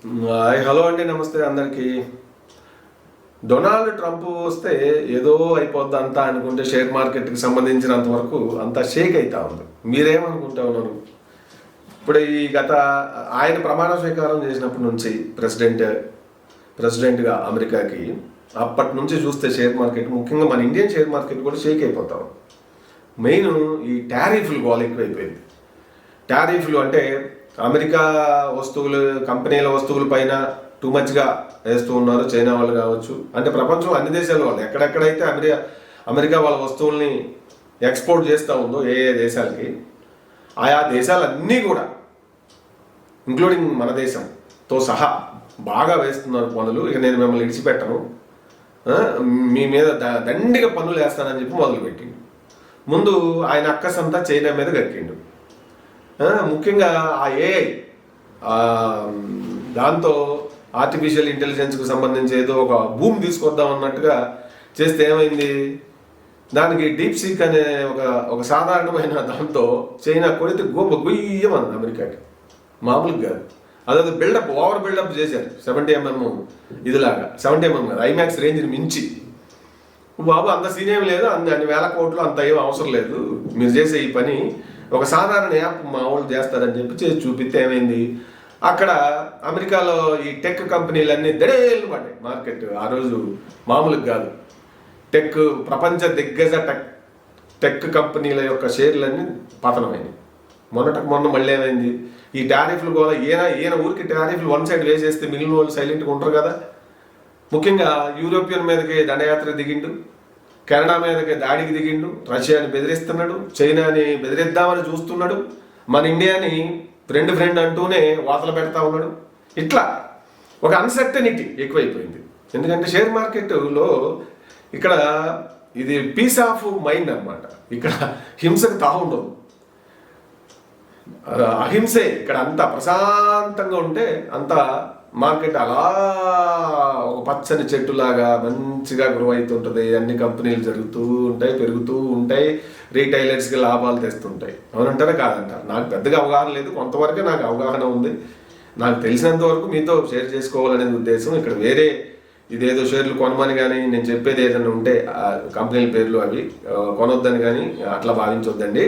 Hello అండి, నమస్తే అందరికీ. డొనాల్డ్ ట్రంప్ వస్తే ఏదో అయిపోద్ది అంతా అనుకుంటే షేర్ మార్కెట్కి సంబంధించినంత వరకు అంతా షేక్ అవుతా ఉంది. మీరేమనుకుంటా ఉన్నారు? ఇప్పుడు ఈ ఆయన ప్రమాణ స్వీకారం చేసినప్పటి నుంచి ప్రెసిడెంట్గా అమెరికాకి అప్పటి నుంచి చూస్తే షేర్ మార్కెట్, ముఖ్యంగా మన ఇండియన్ షేర్ మార్కెట్ కూడా షేక్ అయిపోతాం. మెయిన్ ఈ టారిఫ్లు గోల ఎక్కువైపోయింది. టారిఫ్లు అంటే అమెరికా వస్తువులు, కంపెనీల వస్తువుల పైన టూ మచ్గా వేస్తూ ఉన్నారు. చైనా వాళ్ళు కావచ్చు, అంటే ప్రపంచంలో అన్ని దేశాల వాళ్ళు ఎక్కడెక్కడైతే అమెరికా వాళ్ళ వస్తువుల్ని ఎక్స్పోర్ట్ చేస్తూ ఉందో ఏ దేశాలకి, ఆయా దేశాలన్నీ కూడా ఇంక్లూడింగ్ మన దేశంతో సహా బాగా వేస్తున్నారు పనులు. ఇక నేను మిమ్మల్ని విడిచిపెట్టను, మీ మీద దండిగా పన్నులు వేస్తానని చెప్పి మొదలుపెట్టిండు. ముందు ఆయన అక్కసంతా చైనా మీద కక్కిండు. ముఖ్యంగా ఆ ఏఐ, దాంతో ఆర్టిఫిషియల్ ఇంటెలిజెన్స్కి సంబంధించి ఏదో ఒక భూమి తీసుకొద్దాం అన్నట్టుగా చేస్తే ఏమైంది, దానికి డీప్ సీక్ అనే ఒక సాధారణమైన దాంతో చైనా కొడితే గొయ్యమన్నది అమెరికాకి. మామూలుగా కాదు, అదే బిల్డప్, ఓవర్ బిల్డప్ చేశారు. 70mm ఇదిలాగా, 70mm కాదు, ఐమాక్స్ రేంజ్ని మించి. బాబు అంత సీన్ ఏం లేదు, అన్ని వేల కోట్లు అంత ఏం అవసరం లేదు, మీరు చేసే ఈ పని ఒక సాధారణ యాప్ మా వాళ్ళు చేస్తారని చెప్పి చేసి చూపిస్తే ఏమైంది, అక్కడ అమెరికాలో ఈ టెక్ కంపెనీలన్నీ దడేళ్ళు పడ్డాయి. మార్కెట్ ఆ రోజు మామూలుగా కాదు. ప్రపంచ దిగ్గజ టెక్ కంపెనీల యొక్క షేర్లన్నీ పతనమైనవి. మొన్న మళ్ళీ ఏమైంది, ఈ టారిఫ్లు కూడా ఈయన ఊరికి టారిఫ్లు వన్ సైడ్ వేసేస్తే మిగిలిన వాళ్ళు సైలెంట్గా ఉంటారు కదా. ముఖ్యంగా యూరోపియన్ మీదకి దండయాత్ర దిగిండు, కెనడా మీదకి దాడికి దిగిండు, రష్యాని బెదిరిస్తున్నాడు, చైనాని బెదిరిద్దామని చూస్తున్నాడు, మన ఇండియాని ఫ్రెండ్ అంటూనే వాతలు పెడతా ఉన్నాడు. ఇట్లా ఒక అన్సర్టనిటీ ఎక్కువైపోయింది. ఎందుకంటే షేర్ మార్కెట్లో ఇక్కడ ఇది పీస్ ఆఫ్ మైండ్ అన్నమాట. ఇక్కడ హింసకు తావుండదు, అహింసే. ఇక్కడ అంతా ప్రశాంతంగా ఉంటే అంతా మార్కెట్ అలా ఒక పచ్చని చెట్టులాగా మంచిగా గ్రో అవుతుంటుంది. అన్ని కంపెనీలు జరుగుతూ ఉంటాయి, పెరుగుతూ ఉంటాయి, రీటైలర్స్కి లాభాలు తెస్తుంటాయి. అవునంటారా కాదంటారు? నాకు పెద్దగా అవగాహన లేదు, కొంతవరకే నాకు అవగాహన ఉంది. నాకు తెలిసినంత వరకు మీతో షేర్ చేసుకోవాలనే ఉద్దేశం. ఇక్కడ వేరే ఇదేదో షేర్లు కొనమని కానీ, నేను చెప్పేది ఏదైనా ఉంటే కంపెనీల పేర్లు అవి కొనొద్దని కానీ అట్లా భావించొద్దండి.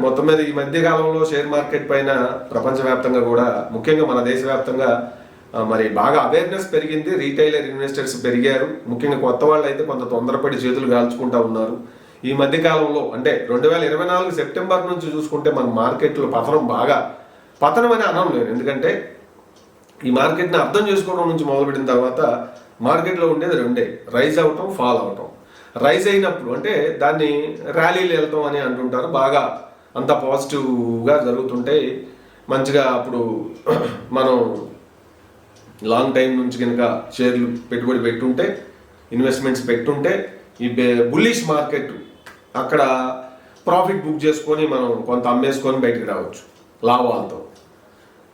మొత్తం మీద ఈ మధ్య కాలంలో షేర్ మార్కెట్ పైన ప్రపంచవ్యాప్తంగా కూడా, ముఖ్యంగా మన దేశవ్యాప్తంగా మరి బాగా అవేర్నెస్ పెరిగింది. రీటైలర్ ఇన్వెస్టర్స్ పెరిగారు. ముఖ్యంగా కొత్త వాళ్ళు అయితే కొంత తొందరపడి చేతులు కాల్చుకుంటా ఉన్నారు. ఈ మధ్య కాలంలో అంటే 2024 సెప్టెంబర్ నుంచి చూసుకుంటే మన మార్కెట్లో పతనం అని అనడం లేదు. ఎందుకంటే ఈ మార్కెట్ని అర్థం చేసుకోవడం నుంచి మొదలుపెట్టిన తర్వాత మార్కెట్లో ఉండేది రెండే, రైజ్ అవటం, ఫాల్ అవటం. రైజ్ అయినప్పుడు అంటే దాన్ని ర్యాలీలు వెళ్తాం అని అంటుంటారు. బాగా అంత పాజిటివ్గా జరుగుతుంటే మంచిగా అప్పుడు మనం లాంగ్ టైం నుంచి కనుక షేర్లు పెట్టుబడి పెట్టుంటే, ఇన్వెస్ట్మెంట్స్ పెట్టుంటే, ఈ బుల్లిష్ మార్కెట్ అక్కడ ప్రాఫిట్ బుక్ చేసుకొని మనం కొంత అమ్మేసుకొని బయటకు రావచ్చు లాభాలతో.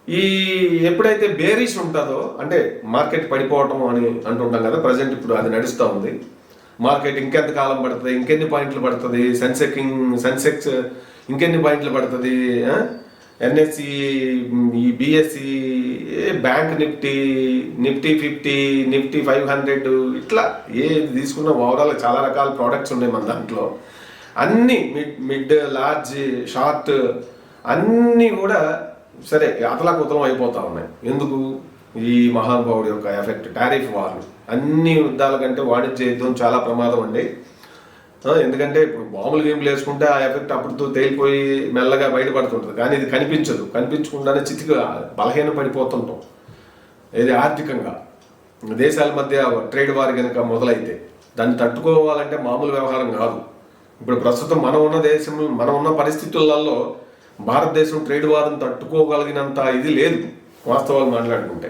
ఈ ఎప్పుడైతే బేరిష్ ఉంటుందో, అంటే మార్కెట్ పడిపోవటం అని అంటుంటాం కదా, ప్రజెంట్ ఇప్పుడు అది నడుస్తూ ఉంది. మార్కెట్ ఇంకెంత కాలం పడుతుంది, ఇంకెన్ని పాయింట్లు పడుతుంది, సెన్సెక్స్ ఇంకెన్ని పాయింట్లు పడుతుంది, ఎన్ఎస్సి, ఈ బిఎస్సి, బ్యాంక్ నిఫ్టీ 50, నిఫ్టీ 500, ఇట్లా ఏది తీసుకున్నా ఓవరాల్ చాలా రకాల ప్రోడక్ట్స్ ఉన్నాయి మన దాంట్లో. అన్నీ మిడ్, లార్జ్, షార్ట్ అన్నీ కూడా సరే అతలాకుతలం అయిపోతూ ఉన్నాయి. ఎందుకు? ఈ మహానుభావుడి యొక్క ఎఫెక్ట్, టారిఫ్ వార్లు. అన్ని యుద్ధాల కంటే వాణిజ్య యుద్ధం చాలా ప్రమాదం అండి. ఎందుకంటే ఇప్పుడు బాంబులు గేమ్లు వేసుకుంటే ఆ ఎఫెక్ట్ అప్పుడుతో తేలిపోయి మెల్లగా బయటపడుతుంటుంది, కానీ ఇది కనిపించకుండానే చితిగా బలహీన పడిపోతుంటాం. ఇది ఆర్థికంగా దేశాల మధ్య ట్రేడ్ వార్ కనుక మొదలైతే దాన్ని తట్టుకోవాలంటే మామూలు వ్యవహారం కాదు. ఇప్పుడు ప్రస్తుతం మనం ఉన్న పరిస్థితులలో భారతదేశం ట్రేడ్ వార్ని తట్టుకోగలిగినంత ఇది లేదు వాస్తవాలు మాట్లాడుకుంటే.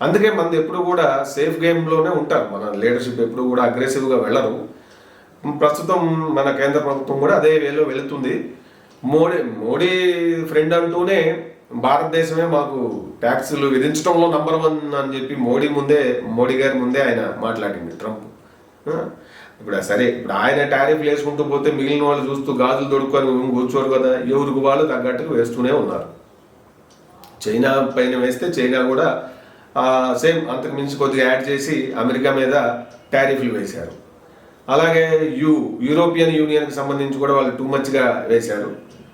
అందుకే మనది ఎప్పుడు కూడా సేఫ్ గేమ్లోనే ఉంటారు. మన లీడర్షిప్ ఎప్పుడు కూడా అగ్రెసివ్గా వెళ్ళరు. ప్రస్తుతం మన కేంద్ర ప్రభుత్వం కూడా అదే వేలో వెళుతుంది. మోడీ ఫ్రెండ్ అంటూనే భారతదేశమే మాకు ట్యాక్సులు విధించడంలో నంబర్ 1 అని చెప్పి మోడీ గారి ముందే ఆయన మాట్లాడింది ట్రంప్. ఇప్పుడు సరే, ఇప్పుడు ఆయన టారిఫ్లు వేసుకుంటూ పోతే మిగిలిన వాళ్ళు చూస్తూ గాజులు దొడుకొని కూర్చోరు కదా, ఎవరికి వాళ్ళు తగ్గట్టుగా వేస్తూనే ఉన్నారు. చైనా పైన వేస్తే చైనా కూడా సేమ్ అంతకు మించి కొద్దిగా యాడ్ చేసి అమెరికా మీద టారిఫ్లు వేశారు. అలాగే యూరోపియన్ యూనియన్కి సంబంధించి కూడా వాళ్ళు టూ మచ్గా వేశారు.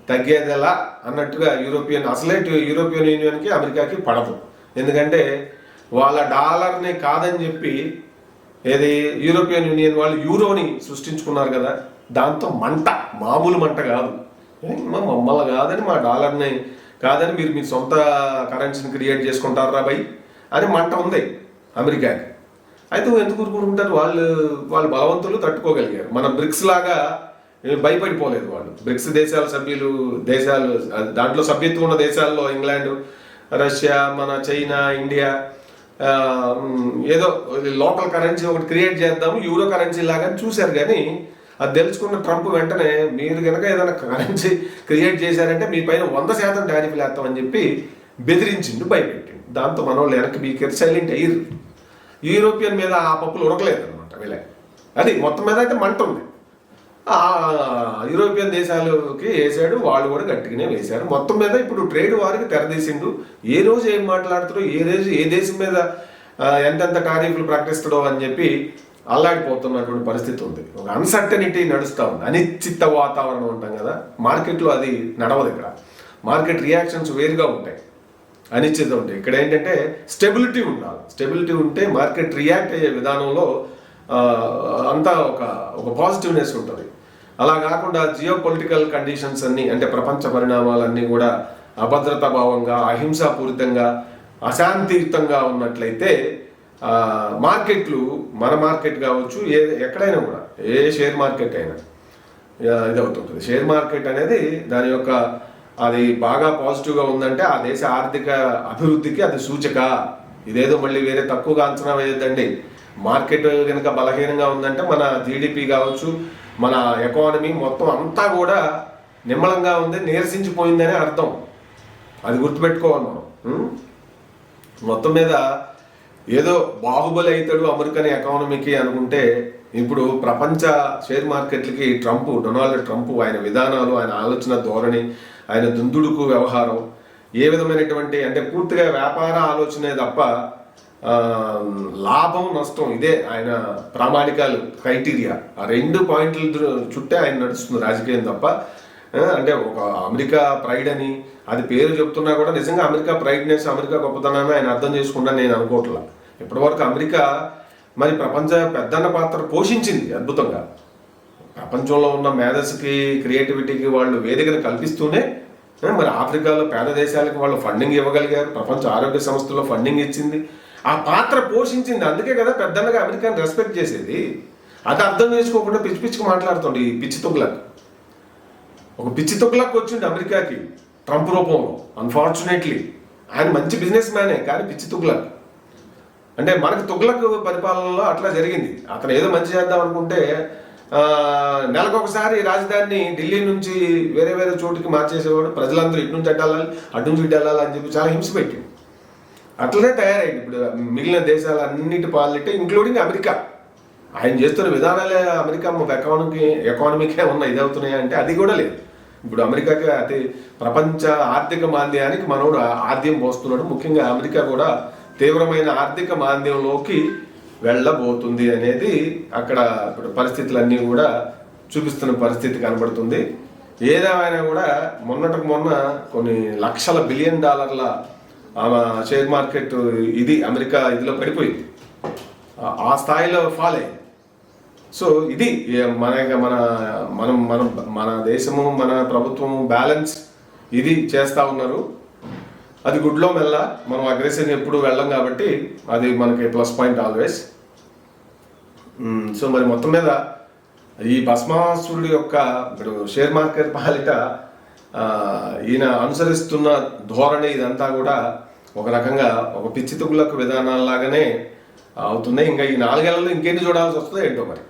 తగ్గేదెలా అన్నట్టుగా అసలే యూరోపియన్ యూనియన్కి అమెరికాకి పడదు. ఎందుకంటే వాళ్ళ డాలర్ని కాదని చెప్పి యూరోపియన్ యూనియన్ వాళ్ళు యూరోని సృష్టించుకున్నారు కదా, దాంతో మామూలు మంట కాదు. మమ్మల్ని కాదని, మా డాలర్ని కాదని మీరు మీ సొంత కరెన్సీని క్రియేట్ చేసుకుంటారా బై అని మంట ఉంది అమెరికాకి. అయితే ఎందుకు ఊరుకుంటారు? వాళ్ళు బలవంతులు తట్టుకోగలిగారు. మన బ్రిక్స్ లాగా భయపడిపోలేదు వాళ్ళు. బ్రిక్స్ దేశాలు దాంట్లో సభ్యత్వం ఉన్న దేశాల్లో ఇంగ్లాండ్, రష్యా, మన చైనా, ఇండియా ఏదో లోకల్ కరెన్సీ ఒకటి క్రియేట్ చేద్దాము యూరో కరెన్సీ లాగా చూశారు. కానీ అది తెలుసుకున్న ట్రంప్ వెంటనే మీరు కనుక ఏదైనా కరెన్సీ క్రియేట్ చేశారంటే మీ పైన 100% టారిఫ్లు వేస్తామని చెప్పి బెదిరించిండు, భయపెట్టిండు. దాంతో మన వాళ్ళు వెనక్కి బీకేరు, సైలెంట్ అయ్యారు. యూరోపియన్ మీద ఆ పప్పులు ఉడకలేదు అనమాట వీళ్ళ. అది మొత్తం మీద అయితే మంట ఉంది. యూరోపియన్ దేశాలకి వేసాడు, వాళ్ళు కూడా గట్టిగానే వేశారు. మొత్తం మీద ఇప్పుడు ట్రేడ్ వారికి తెరదీసిండు. ఏ రోజు ఏం మాట్లాడుతాడో, ఏ దేశం మీద ఎంతెంత టారిఫ్లు ప్రకటిస్తాడో అని చెప్పి అల్లాడిపోతున్నటువంటి పరిస్థితి ఉంది. ఒక అన్సర్టనిటీ నడుస్తూ ఉంది, అనిశ్చిత వాతావరణం ఉంటాం కదా. మార్కెట్లో అది నడవదు. ఇక్కడ మార్కెట్ రియాక్షన్స్ వేరుగా ఉంటాయి, అనిశ్చిత ఉంటాయి. ఇక్కడ ఏంటంటే స్టెబిలిటీ ఉండాలి. స్టెబిలిటీ ఉంటే మార్కెట్ రియాక్ట్ అయ్యే విధానంలో అంతా ఒక పాజిటివ్నెస్ ఉంటుంది. అలా కాకుండా జియో పొలిటికల్ కండిషన్స్ అన్నీ, అంటే ప్రపంచ పరిణామాలన్నీ కూడా అభద్రతా భావంగా, అహింసాపూరితంగా, అశాంతియుతంగా ఉన్నట్లయితే మార్కెట్లు, మన మార్కెట్ కావచ్చు, ఎక్కడైనా కూడా ఏ షేర్ మార్కెట్ అయినా ఇదవుతుంటుంది. షేర్ మార్కెట్ అనేది దాని యొక్క అది బాగా పాజిటివ్గా ఉందంటే ఆ దేశ ఆర్థిక అభివృద్ధికి అది సూచిక. ఇదేదో మళ్ళీ వేరే తక్కువగా అంచనా వేయొద్దండి. మార్కెట్ కనుక బలహీనంగా ఉందంటే మన జీడిపి కావచ్చు, మన ఎకానమీ మొత్తం అంతా కూడా నిమ్మలంగా ఉంది, నీరసించిపోయిందనే అర్థం. అది గుర్తుపెట్టుకోవాలి మనం. మొత్తం మీద ఏదో బాహుబలి అవుతాడు అమెరికన్ ఎకానమీకి అనుకుంటే, ఇప్పుడు ప్రపంచ షేర్ మార్కెట్లకి డొనాల్డ్ ట్రంప్ ఆయన విధానాలు, ఆయన ఆలోచన ధోరణి, ఆయన దుందుడుకు వ్యవహారం, ఏ విధమైనటువంటి అంటే పూర్తిగా వ్యాపార ఆలోచనే తప్ప లాభం నష్టం ఇదే ఆయన ప్రామాణికాలు, క్రైటీరియా. ఆ 2 పాయింట్ల చుట్టే ఆయన నడుస్తుంది రాజకీయం తప్ప. అంటే ఒక అమెరికా ప్రైడ్ అని అది పేరు చెప్తున్నా కూడా నిజంగా అమెరికా ప్రైడ్నెస్, అమెరికా గొప్పతనాన్ని ఆయన అర్థం చేసుకున్నా నేను అనుకోవట్లా. ఇప్పటివరకు అమెరికా మరి ప్రపంచ పెద్దన్న పాత్ర పోషించింది అద్భుతంగా. ప్రపంచంలో ఉన్న మేధస్సుకి, క్రియేటివిటీకి వాళ్ళు వేదికను కల్పిస్తూనే మరి ఆఫ్రికాలో పేద దేశాలకు వాళ్ళు ఫండింగ్ ఇవ్వగలిగారు. ప్రపంచ ఆరోగ్య సంస్థలో ఫండింగ్ ఇచ్చింది, ఆ పాత్ర పోషించింది. అందుకే కదా పెద్దన్నగా అమెరికాని రెస్పెక్ట్ చేసేది. అది అర్థం చేసుకోకుండా పిచ్చి పిచ్చికి మాట్లాడుతుంది ఈ పిచ్చి తొగ్గులకు. ఒక పిచ్చి తొగ్గులకు వచ్చింది అమెరికాకి ట్రంప్ రూపంలో. అన్ఫార్చునేట్లీ ఆయన మంచి బిజినెస్ మ్యానే, కానీ పిచ్చి తొగ్గులకు. అంటే మనకు తుగ్లక్ పరిపాలనలో అట్లా జరిగింది. అతను ఏదో మంచి చేద్దాం అనుకుంటే నెలకొకసారి రాజధానిని ఢిల్లీ నుంచి వేరే చోటుకి మార్చేసేవాడు. ప్రజలందరూ ఇటు నుంచి అటు నుంచి ఇటు వెళ్ళాలి అని చెప్పి చాలా హింస పెట్టింది. అట్లనే తయారైంది ఇప్పుడు మిగిలిన దేశాలన్నిటి పాలిటీ, ఇంక్లూడింగ్ అమెరికా. ఆయన చేస్తున్న విధానాలే అమెరికా ఎకానమీకే ఉన్న ఇదవుతున్నాయి అంటే అది కూడా లేదు. ఇప్పుడు అమెరికాకి అతి ప్రపంచ ఆర్థిక మాంద్యానికి మనోడు ఆద్యం పోస్తున్నాడు. ముఖ్యంగా అమెరికా కూడా తీవ్రమైన ఆర్థిక మాంద్యంలోకి వెళ్ళబోతుంది అనేది అక్కడ ఇప్పుడు పరిస్థితులన్నీ కూడా చూపిస్తున్న పరిస్థితి కనబడుతుంది. ఏదేమైనా కూడా మొన్నటికి మొన్న కొన్ని లక్షల $1 బిలియన్ షేర్ మార్కెట్ ఇది అమెరికా ఇదిలో పడిపోయింది, ఆ స్థాయిలో ఫాల్ అయింది. సో ఇది మన దేశము, మన ప్రభుత్వము బ్యాలెన్స్ ఇది చేస్తూ ఉన్నారు. అది గుడ్లో మెల్ల. మనం అగ్రెసివ్ ఎప్పుడు వెళ్ళం కాబట్టి అది మనకి ప్లస్ పాయింట్ ఆల్వేస్. సో మరి మొత్తం మీద ఈ భస్మాసురుడి యొక్క ఇప్పుడు షేర్ మార్కెట్ పాలిట ఈయన అనుసరిస్తున్న ధోరణి ఇదంతా కూడా ఒక రకంగా ఒక పిచ్చి తుగులకు విధానాల్లాగానే అవుతున్నాయి. ఇంకా ఈ 4 ఏళ్లలో ఇంకెన్ని చూడాల్సి వస్తుందో ఏంటో మరి.